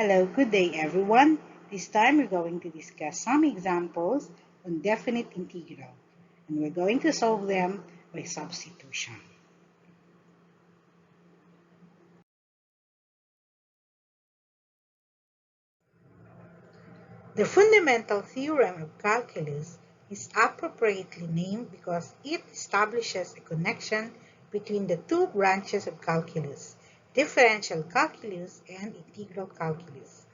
Hello, good day everyone. This time we're going to discuss some examples on definite integral, and we're going to solve them by substitution. The Fundamental Theorem of Calculus is appropriately named because it establishes a connection between the two branches of calculus, differential calculus and integral calculus.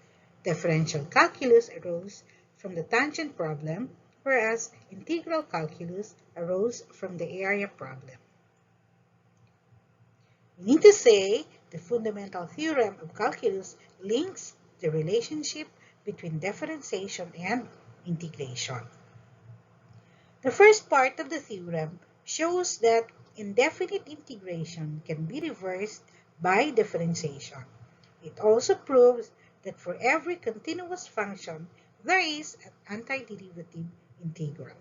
Differential calculus arose from the tangent problem, whereas integral calculus arose from the area problem. We need to say the fundamental theorem of calculus links the relationship between differentiation and integration. The first part of the theorem shows that indefinite integration can be reversed by differentiation. It also proves that for every continuous function, there is an antiderivative integral.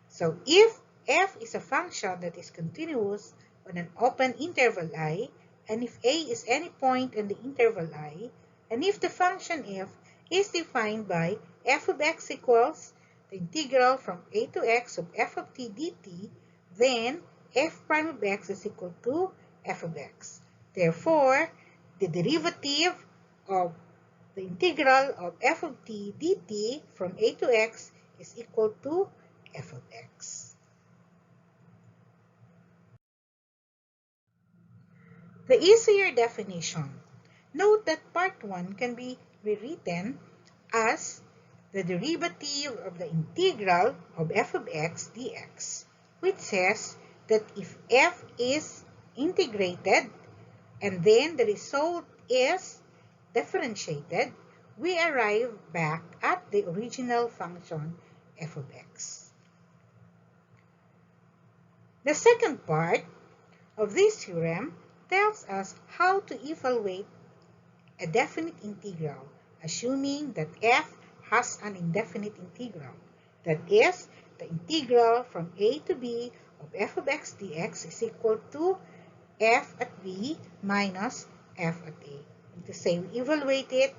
So if f is a function that is continuous on an open interval I, and if a is any point in the interval I, and if the function f is defined by f of x equals the integral from a to x of f of t dt, then f prime of x is equal to f of x. Therefore, the derivative of the integral of f of t dt from a to x is equal to f of x. The easier definition. Note that part 1 can be rewritten as the derivative of the integral of f of x dx, which says that if f is integrated and then the result is differentiated, we arrive back at the original function f of x. The second part of this theorem tells us how to evaluate a definite integral, assuming that f has an indefinite integral. That is, the integral from a to b of f of x dx is equal to f at b minus f at a. And to say we evaluate it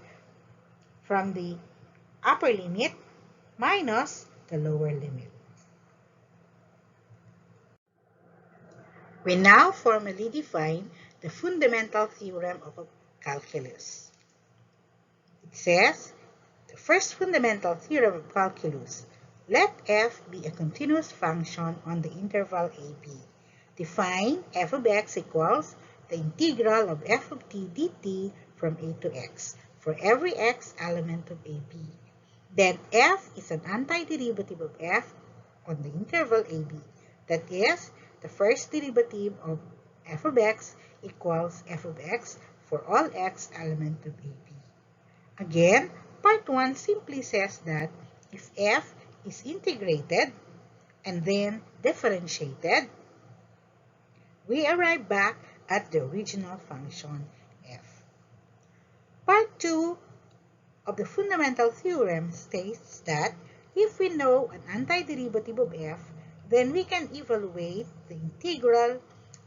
from the upper limit minus the lower limit. We now formally define the fundamental theorem of calculus. It says, the first fundamental theorem of calculus, let f be a continuous function on the interval ab. Define f of x equals the integral of f of t dt from a to x for every x element of ab. Then f is an antiderivative of f on the interval ab. That is, the first derivative of f of x equals f of x for all x element of ab. Again, part 1 simply says that if f is integrated and then differentiated, we arrive back at the original function f. Part 2 of the fundamental theorem states that if we know an antiderivative of f, then we can evaluate the integral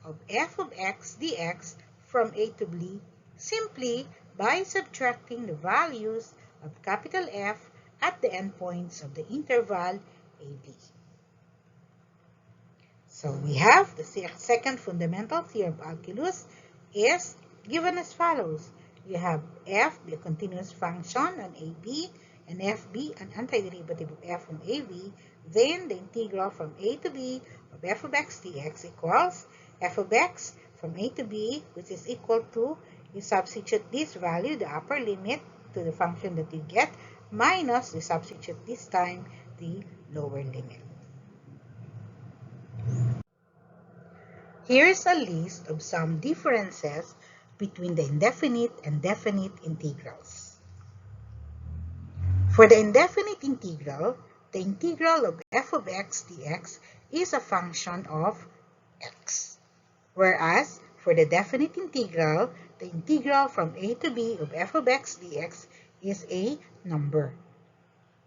of f of x dx from a to b simply by subtracting the values of capital F at the endpoints of the interval AB. So we have the second fundamental theorem of calculus is given as follows. You have f be a continuous function on AB and f be an antiderivative of f from AB. Then the integral from a to b of f of x dx equals f of x from a to b, which is equal to, you substitute this value, the upper limit, to the function that you get, minus, you substitute this time, the lower limit. Here's a list of some differences between the indefinite and definite integrals. For the indefinite integral, the integral of f of x dx is a function of x. Whereas, for the definite integral, the integral from a to b of f of x dx is a number.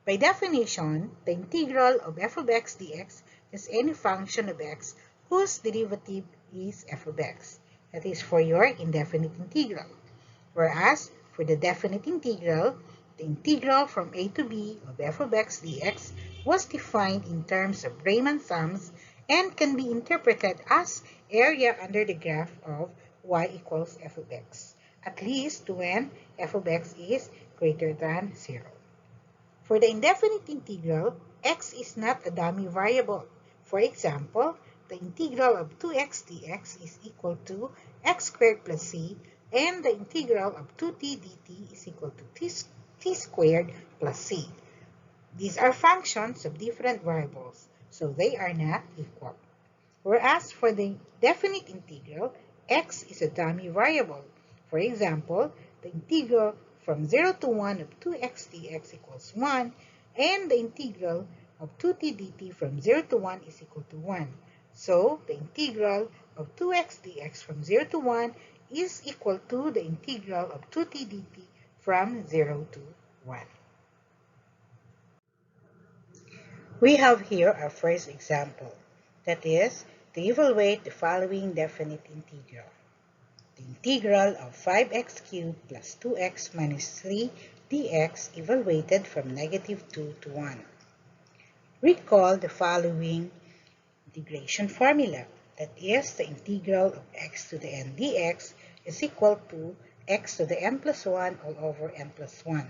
By definition, the integral of f of x dx is any function of x whose derivative is f of x. That is for your indefinite integral. Whereas, for For the definite integral, the integral from a to b of f of x dx was defined in terms of Riemann sums and can be interpreted as area under the graph of y equals f of x, at least when f of x is greater than 0. For the indefinite integral, x is not a dummy variable. For example, the integral of 2x dx is equal to x squared plus c, and the integral of 2t dt is equal to t squared plus c. These are functions of different variables, so they are not equal. Whereas for the definite integral, x is a dummy variable. For example, the integral from 0 to 1 of 2x dx equals 1, and the integral of 2t dt from 0 to 1 is equal to 1. So, the integral of 2x dx from 0 to 1 is equal to the integral of 2t dt from 0 to 1. We have here our first example, that is, to evaluate the following definite integral. The integral of 5x cubed plus 2x minus 3 dx evaluated from negative 2 to 1. Recall the following integration formula, that is, the integral of x to the n dx is equal to x to the n plus 1 all over n plus 1.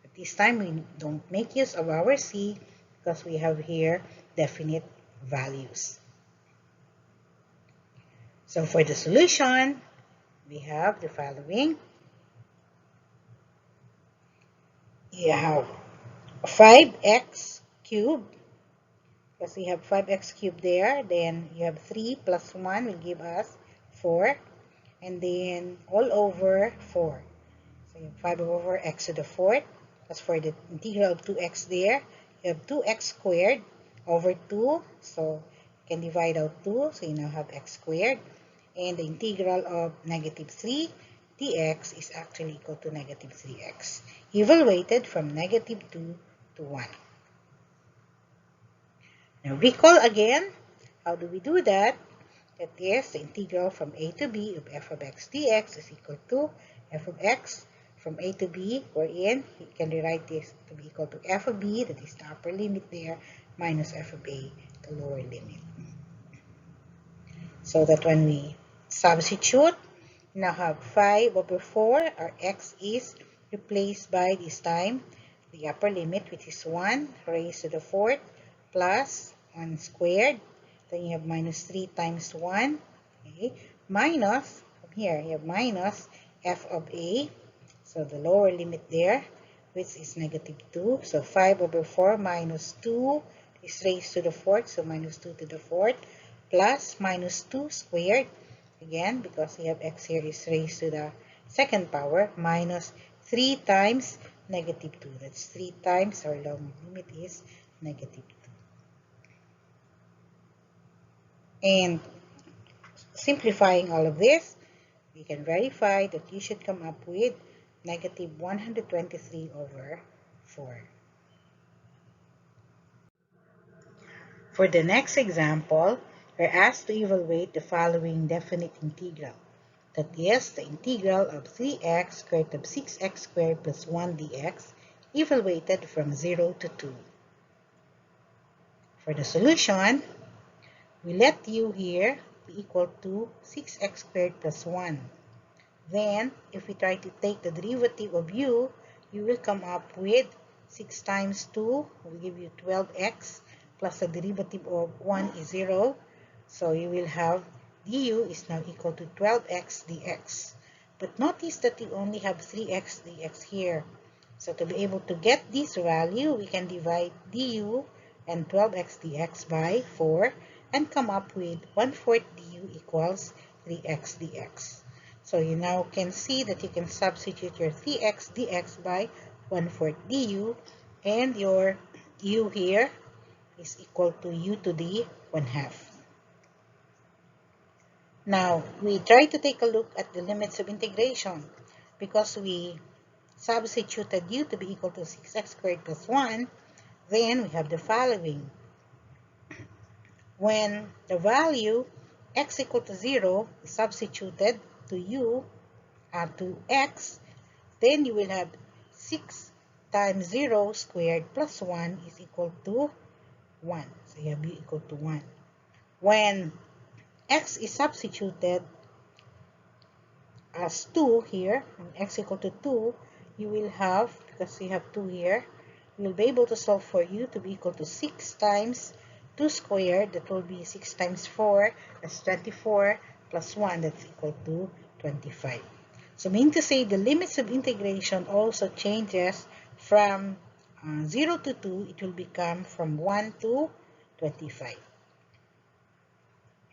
But this time we don't make use of our c because we have here definite values. So for the solution, we have the following. You have 5x cubed, because we have 5x cubed there, then you have 3 plus 1 will give us 4, and then all over 4. So you have 5 over x to the 4th. As for the integral of 2x there, you have 2x squared over 2, so you can divide out 2, so you now have x squared. And the integral of negative 3 dx is actually equal to negative 3x, evaluated from negative 2 to 1. Now recall again, how do we do that? That is, the integral from a to b of f of x dx is equal to f of x from a to b, wherein you can rewrite this to be equal to f of b, that is the upper limit there, minus f of a, the lower limit. So that when we substitute, we now have 5 over 4, our x is replaced by this time the upper limit, which is 1 raised to the 4th plus 1 squared. Then you have minus 3 times 1, okay, minus, from here you have minus f of a, so the lower limit there, which is negative 2. So 5 over 4 minus 2 is raised to the 4th, so minus 2 to the 4th, plus minus 2 squared, again, because we have x here is raised to the 2nd power, minus 3 times negative 2. That's 3 times our lower limit is negative 2. And simplifying all of this, we can verify that you should come up with negative 123 over 4. For the next example, we're asked to evaluate the following definite integral. That is, the integral of 3x squared of 6x squared plus 1 dx evaluated from 0 to 2. For the solution, we let u here be equal to 6x squared plus 1. Then, if we try to take the derivative of u, you will come up with 6 times 2 will give you 12x, plus the derivative of 1 is 0. So you will have du is now equal to 12x dx. But notice that you only have 3x dx here. So to be able to get this value, we can divide du and 12x dx by 4 and come up with 1/4 du equals 3x dx. So you now can see that you can substitute your 3x dx by 1/4 du, and your u here is equal to u to the 1/2. Now, we try to take a look at the limits of integration. Because we substituted u to be equal to 6x squared plus 1, then we have the following. When the value x equal to 0 is substituted to u, to x, then you will have 6 times 0 squared plus 1 is equal to 1. So you have u equal to 1. When x is substituted as 2 here, and x equal to 2, you will have, because you have 2 here, you will be able to solve for u to be equal to 6 times 2 squared, that will be 6 times 4, that's 24, plus 1, that's equal to 25. So meaning to say, the limits of integration also changes from 0 to 2, it will become from 1 to 25.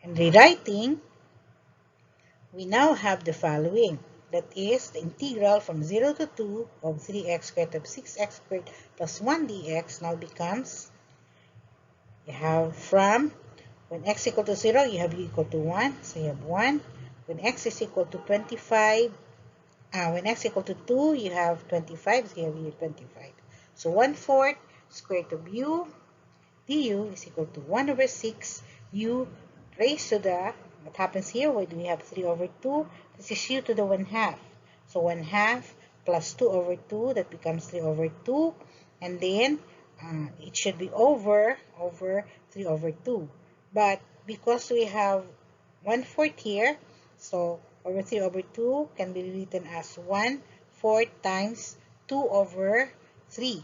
And rewriting, we now have the following. That is, the integral from 0 to 2 of 3x squared of 6x squared plus 1 dx now becomes, you have from, when x equal to 0, you have u equal to 1, so you have 1. When x is equal to 25, when x equal to 2, you have 25, so you have u 25. So 1/4 square root of u du is equal to 1 over 6 u raised to the, what happens here, where do we have 3 over 2? This is u to the 1/2. So 1/2 plus 2 over 2, that becomes 3 over 2. And then it should be over 3 over 2. But because we have 1/4 here, so over 3 over 2 can be written as 1/4 times 2 over 3.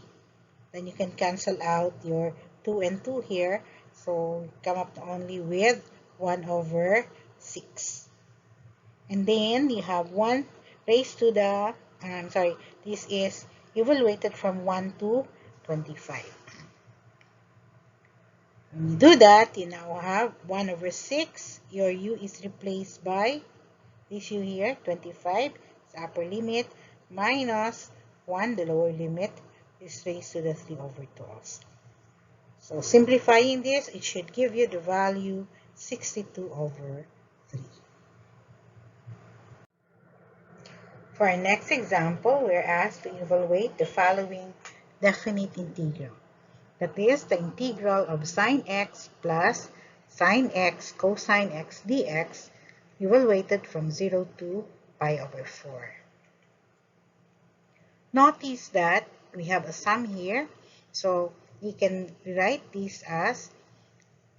Then you can cancel out your 2 and 2 here. So come up only with 1 over 6. And then you have 1 raised to the, this is evaluated from 1 to 25. When you do that, you now have 1 over 6. Your u is replaced by this u here, 25, the upper limit, minus 1, the lower limit, is raised to the 3 over 2 also. So simplifying this, it should give you the value 62 over 3. For our next example, we're asked to evaluate the following definite integral. That is the integral of sine x plus sine x cosine x dx evaluated from 0 to pi over 4. Notice that we have a sum here, so you can write this as,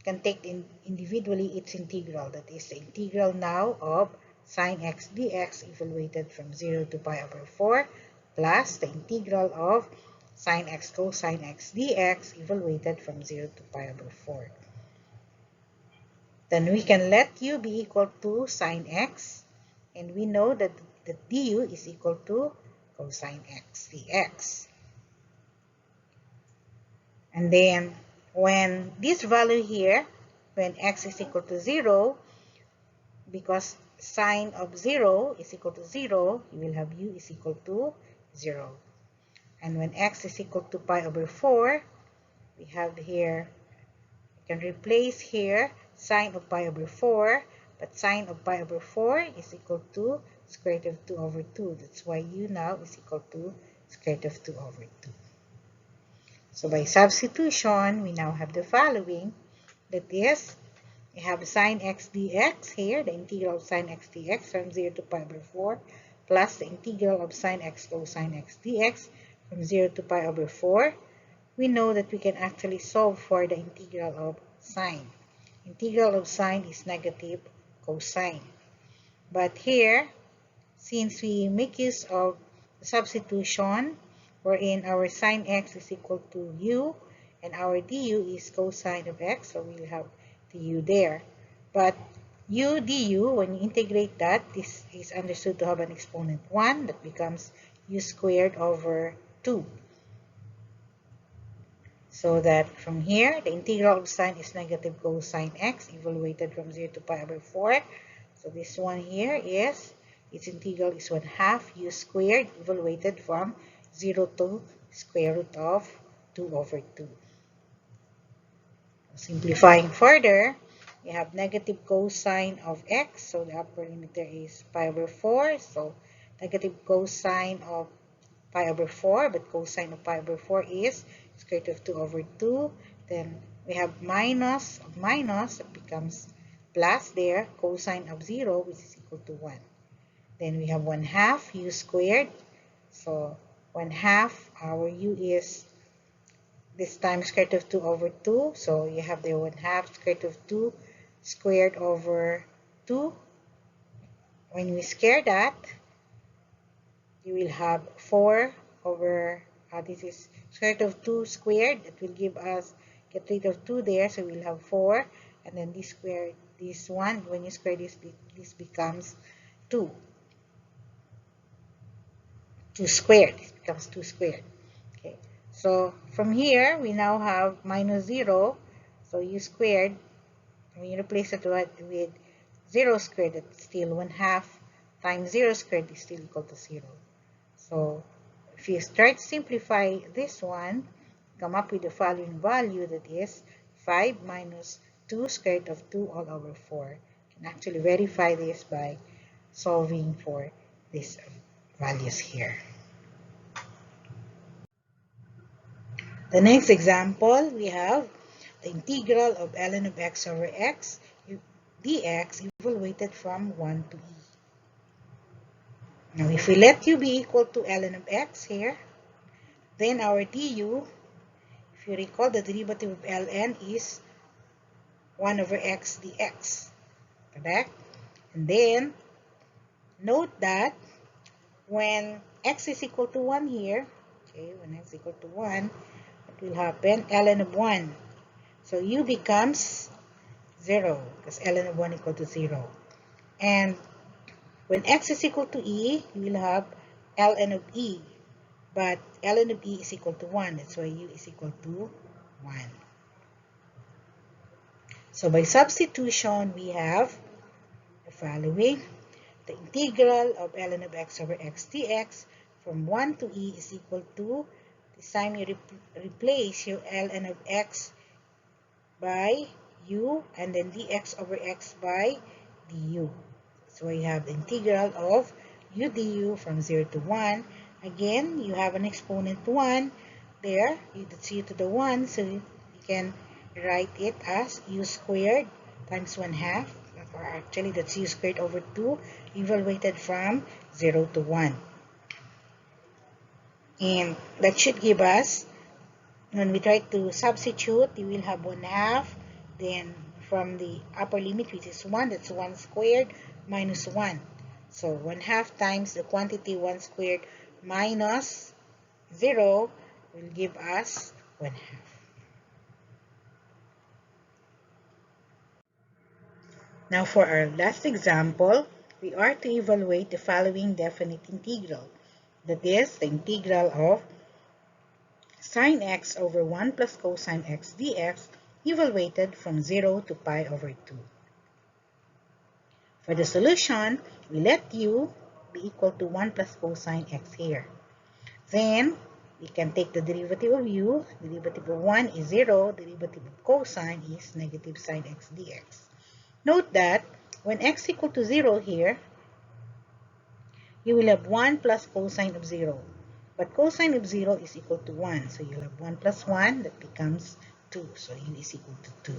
can take individually its integral. That is the integral now of sine x dx evaluated from 0 to pi over 4 plus the integral of sine x cosine x dx evaluated from 0 to pi over 4. Then we can let u be equal to sine x, and we know that the du is equal to cosine x dx. And then when this value here, when x is equal to 0, because sine of 0 is equal to 0, you will have u is equal to 0. And when x is equal to pi over 4, we have here, you can replace here sine of pi over 4, but sine of pi over 4 is equal to square root of 2 over 2. That's why u now is equal to square root of 2 over 2. So by substitution, we now have the following. That is, we have sine x dx here, the integral of sine x dx from 0 to pi over 4, plus the integral of sine x cosine x dx from 0 to pi over 4. We know that we can actually solve for the integral of sine. Integral of sine is negative cosine. But here, since we make use of substitution, wherein our sine x is equal to u, and our du is cosine of x, so we'll have the u there. But u du, when you integrate that, this is understood to have an exponent 1, that becomes u squared over 2. So that from here, the integral of sine is negative cosine x, evaluated from 0 to pi over 4. So this one here is, its integral is 1/2 u squared, evaluated from 0 to square root of 2 over 2. Simplifying further, we have negative cosine of x, so the upper limit there is pi over 4. So negative cosine of pi over 4, but cosine of pi over 4 is square root of 2 over 2. Then we have minus of minus, it becomes plus there, cosine of 0, which is equal to 1. Then we have 1/2 u squared, So 1/2, our u is this time square root of 2 over 2. So you have the 1/2 square root of 2 squared over 2. When we square that, you will have 4 over, this is square root of 2 squared. That will give us, get rid of 2 there, so we'll have 4. And then this square, this one, when you square this becomes 2. 2 squared. This becomes 2 squared. Okay. So from here, we now have minus 0. So u squared, when you replace it with 0 squared, that's still 1/2 times 0 squared is still equal to 0. So if you try to simplify this one, come up with the following value, that is 5 minus 2 square root of 2 all over 4. You can actually verify this by solving for these values here. The next example, we have the integral of ln of x over x dx evaluated from 1 to e. Now, if we let u be equal to ln of x here, then our du, if you recall, the derivative of ln is 1 over x dx, correct? And then, note that when x is equal to 1 here, okay, when x is equal to 1, what will happen? Ln of 1. So u becomes 0, because ln of 1 equal to 0. And when x is equal to e, you will have ln of e. But ln of e is equal to 1. That's why u is equal to 1. So by substitution, we have the following. The integral of ln of x over x dx from 1 to e is equal to, this time you replace your ln of x by u, and then dx over x by du. So we have the integral of u du from 0 to 1. Again, you have an exponent 1 there. That's u to the 1, so you can write it as u squared times 1/2. Or actually, that's u squared over 2, evaluated from 0 to 1. And that should give us, when we try to substitute, you will have 1/2. Then from the upper limit, which is 1, that's 1 squared minus 1. So 1/2 times the quantity 1 squared minus 0 will give us 1/2. Now for our last example, we are to evaluate the following definite integral. That is the integral of sine x over 1 plus cosine x dx evaluated from 0 to pi over 2. For the solution, we let u be equal to 1 plus cosine x here. Then, we can take the derivative of u. Derivative of 1 is 0. Derivative of cosine is negative sine x dx. Note that when x equal to 0 here, you will have 1 plus cosine of 0. But cosine of 0 is equal to 1. So you'll have 1 plus 1, that becomes 2. So u is equal to 2.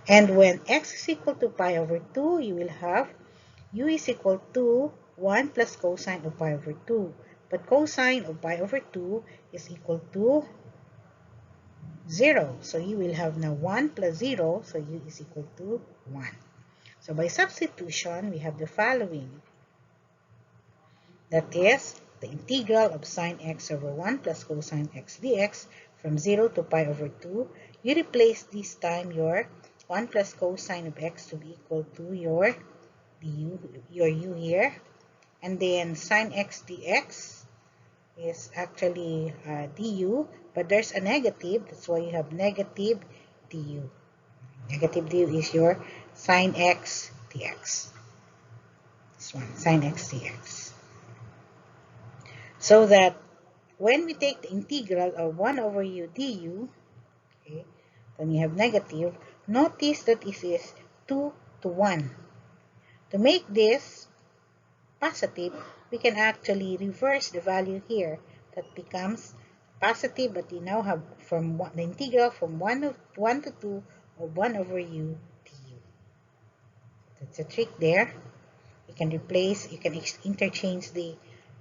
And when x is equal to pi over 2, you will have u is equal to 1 plus cosine of pi over 2. But cosine of pi over 2 is equal to 0. So you will have now 1 plus 0, so u is equal to 1. So by substitution, we have the following. That is, the integral of sine x over 1 plus cosine x dx from 0 to pi over 2. You replace this time your 1 plus cosine of x to be equal to your du, your u here. And then sine x dx is actually du, but there's a negative. That's why you have negative du. Negative du is your sine x dx. This one, sine x dx. So that when we take the integral of 1 over u du, okay, then you have negative. Notice that this is 2 to 1. To make this positive, we can actually reverse the value here. That becomes positive, but you now have from the integral from 1 to 2 of 1 over u du. That's a trick there. You can replace, you can interchange the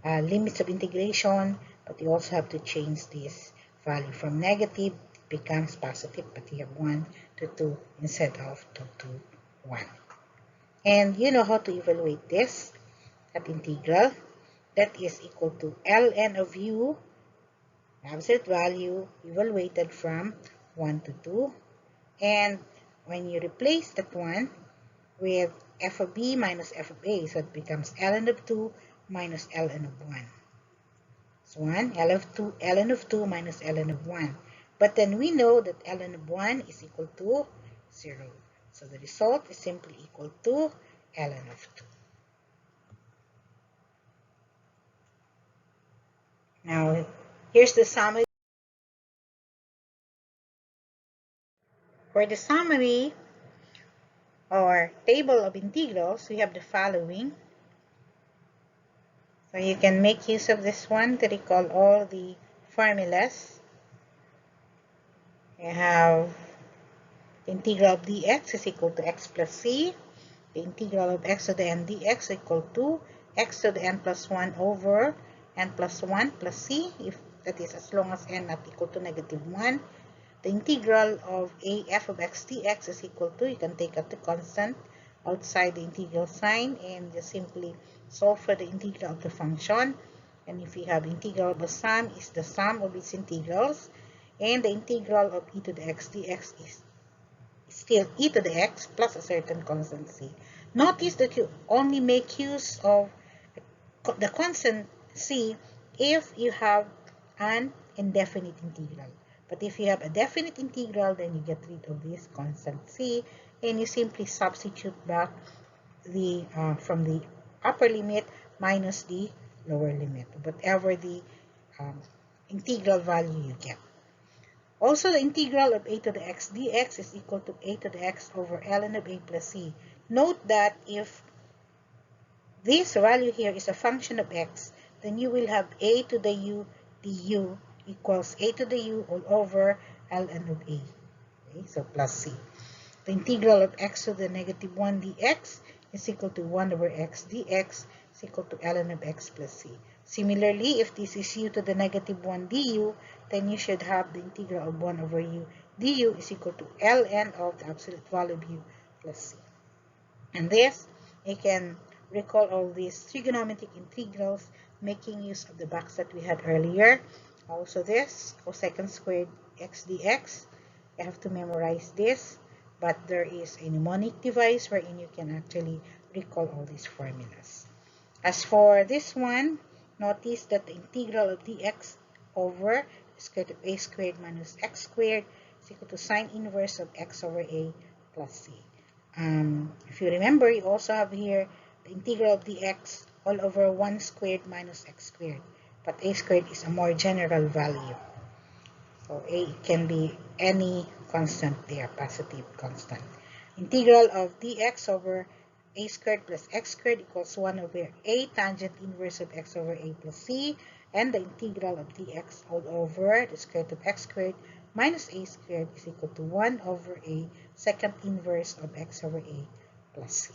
limits of integration, but you also have to change this value from negative, it becomes positive, but you have 1 to 2 instead of 2 to 1. And you know how to evaluate this, that integral, that is equal to ln of u, absolute value, evaluated from 1 to 2. And when you replace that one with f of b minus f of a, so it becomes ln of 2 minus ln of 1. So 1, ln of 2 minus ln of 1. But then we know that ln of 1 is equal to 0. So the result is simply equal to ln of 2. Now, here's the summary. For the summary or table of integrals, we have the following. So you can make use of this one to recall all the formulas. You have the integral of dx is equal to x plus c. The integral of x to the n dx is equal to x to the n plus 1 over n plus 1 plus c, if that is as long as n not equal to negative 1. The integral of a f of x dx is equal to, you can take out the constant outside the integral sign and just simply solve for the integral of the function. And if we have integral of the sum is the sum of its integrals, and the integral of e to the x dx is still e to the x plus a certain constant c. Notice that you only make use of the constant c if you have an indefinite integral. But if you have a definite integral, then you get rid of this constant c, and you simply substitute back the from the upper limit minus the lower limit, whatever the integral value you get. Also, the integral of a to the x dx is equal to a to the x over ln of a plus c. Note that if this value here is a function of x, then you will have a to the u du equals a to the u all over ln of a. Okay, so plus c. The integral of x to the negative 1 dx is equal to 1 over x dx is equal to ln of x plus c. Similarly, if this is u to the negative 1 du, then you should have the integral of 1 over u du is equal to ln of the absolute value of u plus c. And this, you can recall all these trigonometric integrals making use of the box that we had earlier. Also this, cosecant squared x dx, you have to memorize this, but there is a mnemonic device wherein you can actually recall all these formulas. As for this one, notice that the integral of dx over the square root of a squared minus x squared is equal to sine inverse of x over a plus c. If you remember, you also have here the integral of dx all over 1 squared minus x squared. But a squared is a more general value. So a can be any constant there, positive constant. Integral of dx over a squared plus x squared equals 1 over a tangent inverse of x over a plus c, and the integral of dx all over the square root of x squared minus a squared is equal to 1 over a secant inverse of x over a plus c.